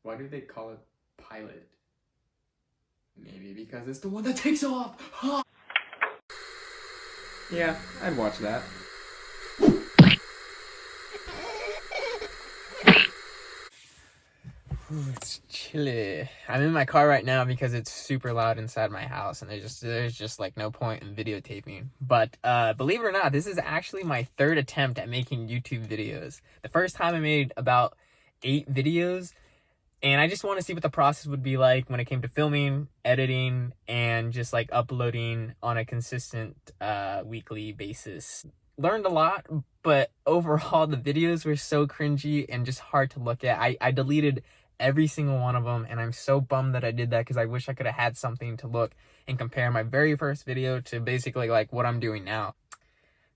Why do they call it pilot? Maybe because it's the one that takes off. Yeah, I'd watch that. Ooh, it's chilly. I'm in my car right now because it's super loud inside my house, and there's just like no point in videotaping. But believe it or not, this is actually my third attempt at making YouTube videos. The first time I made about 8 videos, and I just want to see what the process would be like when it came to filming, editing, and just like uploading on a consistent weekly basis. Learned a lot, but overall the videos were so cringy and just hard to look at. I deleted every single one of them, and I'm so bummed that I did that because I wish I could have had something to look and compare my very first video to basically like what I'm doing now.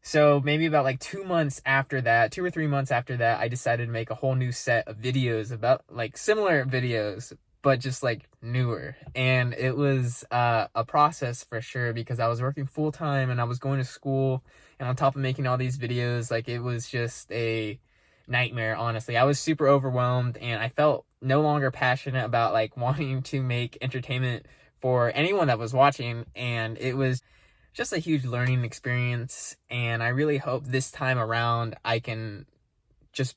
So maybe about like 2 months after that, 2 or 3 months after that, I decided to make a whole new set of videos about like similar videos, but just like newer. And it was a process for sure because I was working full time and I was going to school, and on top of making all these videos, like it was just a nightmare, honestly. I was super overwhelmed, and I felt no longer passionate about like wanting to make entertainment for anyone that was watching, and it was just a huge learning experience. And I really hope this time around I can just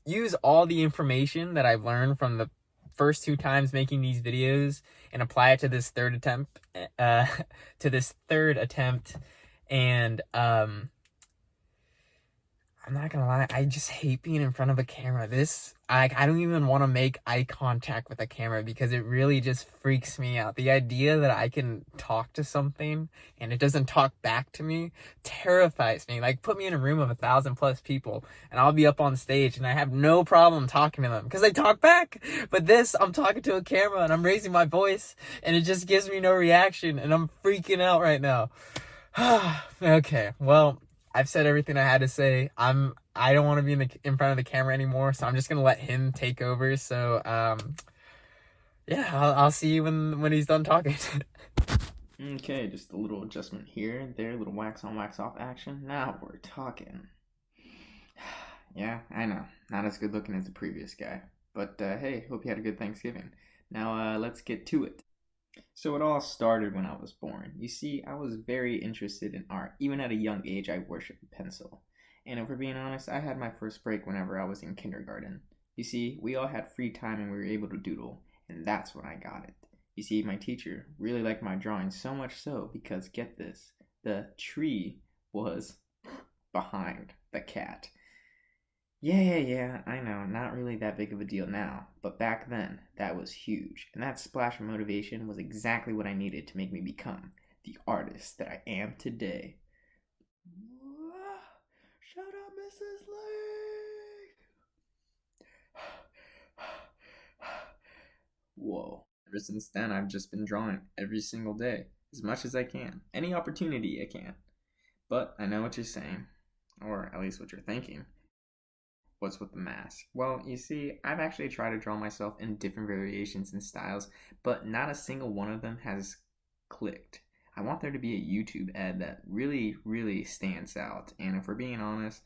use all the information that I've learned from the first 2 times making these videos and apply it to this third attempt and I'm not gonna lie, I just hate being in front of a camera. I don't even want to make eye contact with a camera because it really just freaks me out. The idea that I can talk to something and it doesn't talk back to me terrifies me. Like, put me in a room of 1,000+ people and I'll be up on stage and I have no problem talking to them because they talk back. But this, I'm talking to a camera and I'm raising my voice and it just gives me no reaction, and I'm freaking out right now. Okay, well, I've said everything I had to say. I don't want to be in front of the camera anymore, so I'm just gonna let him take over. So yeah, I'll see you when he's done talking. Okay, just a little adjustment here and there, a little wax on, wax off action. Now we're talking. Yeah, I know, not as good looking as the previous guy, but hey, hope you had a good Thanksgiving. Now let's get to it. So it all started when I was born. You see, I was very interested in art. Even at a young age, I worshipped a pencil. And if we're being honest, I had my first break whenever I was in kindergarten. You see, we all had free time and we were able to doodle, and that's when I got it. You see, my teacher really liked my drawing, so much so because, get this, the tree was behind the cat. Yeah, I know, not really that big of a deal now, but back then, that was huge, and that splash of motivation was exactly what I needed to make me become the artist that I am today. Shut up, Mrs. Lake! Whoa. Ever since then, I've just been drawing every single day, as much as I can, any opportunity I can. But I know what you're saying, or at least what you're thinking. What's with the mask? Well, you see, I've actually tried to draw myself in different variations and styles, but not a single one of them has clicked. I want there to be a YouTube ad that really, really stands out. And if we're being honest,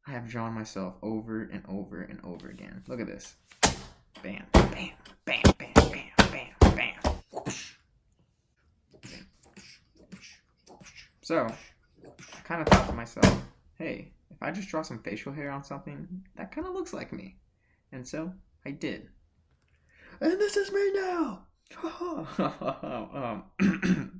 I have drawn myself over and over and over again. Look at this. Bam, bam, bam, bam, bam, bam, bam. Whoosh. So, I kind of thought to myself, hey, if I just draw some facial hair on something, that kind of looks like me. And so I did. And this is me now!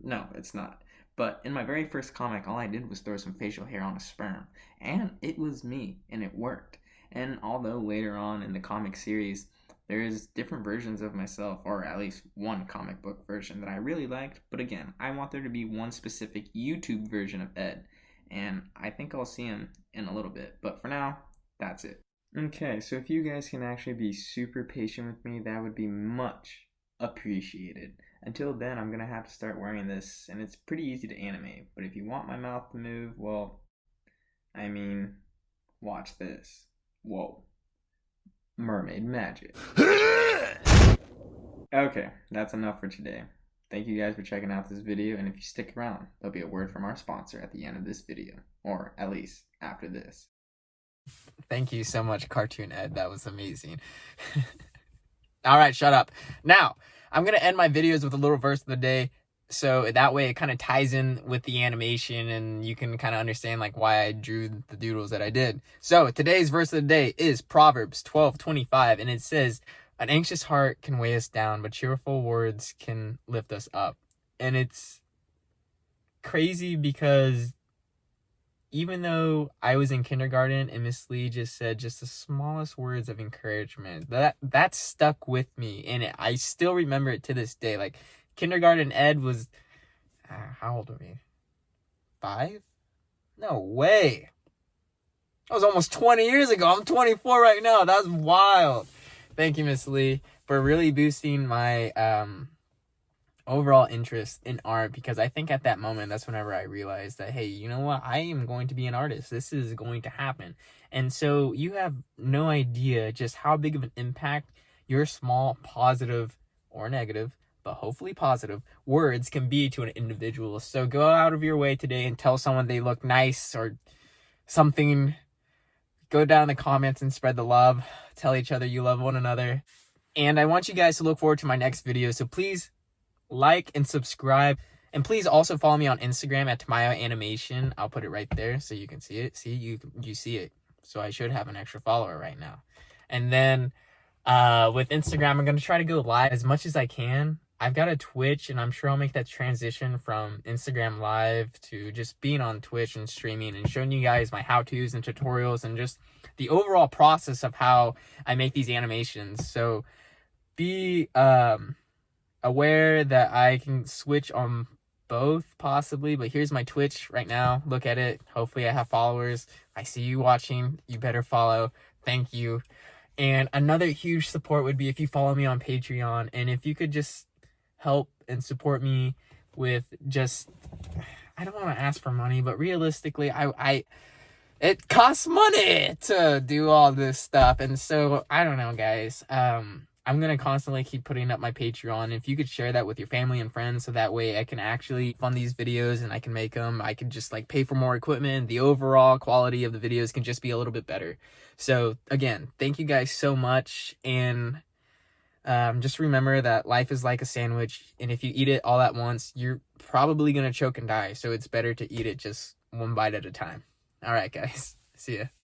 No, it's not. But in my very first comic, all I did was throw some facial hair on a sperm. And it was me, and it worked. And although later on in the comic series, there's different versions of myself, or at least one comic book version that I really liked, but again, I want there to be one specific YouTube version of Ed, and I think I'll see him in a little bit, but for now, that's it. Okay, so if you guys can actually be super patient with me, that would be much appreciated. Until then, I'm gonna have to start wearing this, and it's pretty easy to animate, but if you want my mouth to move, well, I mean, watch this. Whoa. Mermaid magic. Okay, that's enough for today. Thank you guys for checking out this video, and if you stick around, there'll be a word from our sponsor at the end of this video, or at least after this. Thank you so much, Cartoon Ed. That was amazing. All right, shut up. Now, I'm going to end my videos with a little verse of the day. So that way it kind of ties in with the animation and you can kind of understand like why I drew the doodles that I did. So today's verse of the day is Proverbs 12:25, and it says, "An anxious heart can weigh us down, but cheerful words can lift us up." And it's crazy because even though I was in kindergarten and Miss Lee just said just the smallest words of encouragement, that stuck with me, and I still remember it to this day. Like, kindergarten ed was, how old are we? 5? No way. That was almost 20 years ago. I'm 24 right now. That's wild. Thank you, Miss Lee, for really boosting my overall interest in art, because I think at that moment that's whenever I realized that, hey, you know what, I am going to be an artist. This is going to happen. And so you have no idea just how big of an impact your small positive or negative, but hopefully positive, words can be to an individual. So go out of your way today and tell someone they look nice or something. Go down in the comments and spread the love. Tell each other you love one another. And I want you guys to look forward to my next video. So please like and subscribe, and please also follow me on Instagram at Tamayo Animation. I'll put it right there so you can see it. See, you see it. So I should have an extra follower right now. And then with Instagram, I'm going to try to go live as much as I can. I've got a Twitch, and I'm sure I'll make that transition from Instagram live to just being on Twitch and streaming and showing you guys my how-tos and tutorials and just the overall process of how I make these animations. So be aware that I can switch on both possibly, but here's my Twitch right now. Look at it. Hopefully I have followers. I see you watching. You better follow. Thank you. And another huge support would be if you follow me on Patreon, and if you could just help and support me with just, I don't want to ask for money, but realistically, it costs money to do all this stuff. And so I don't know, guys. I'm going to constantly keep putting up my Patreon. If you could share that with your family and friends, so that way I can actually fund these videos and I can make them. I can just like pay for more equipment. The overall quality of the videos can just be a little bit better. So again, thank you guys so much. And just remember that life is like a sandwich. And if you eat it all at once, you're probably going to choke and die. So it's better to eat it just one bite at a time. All right, guys. See ya.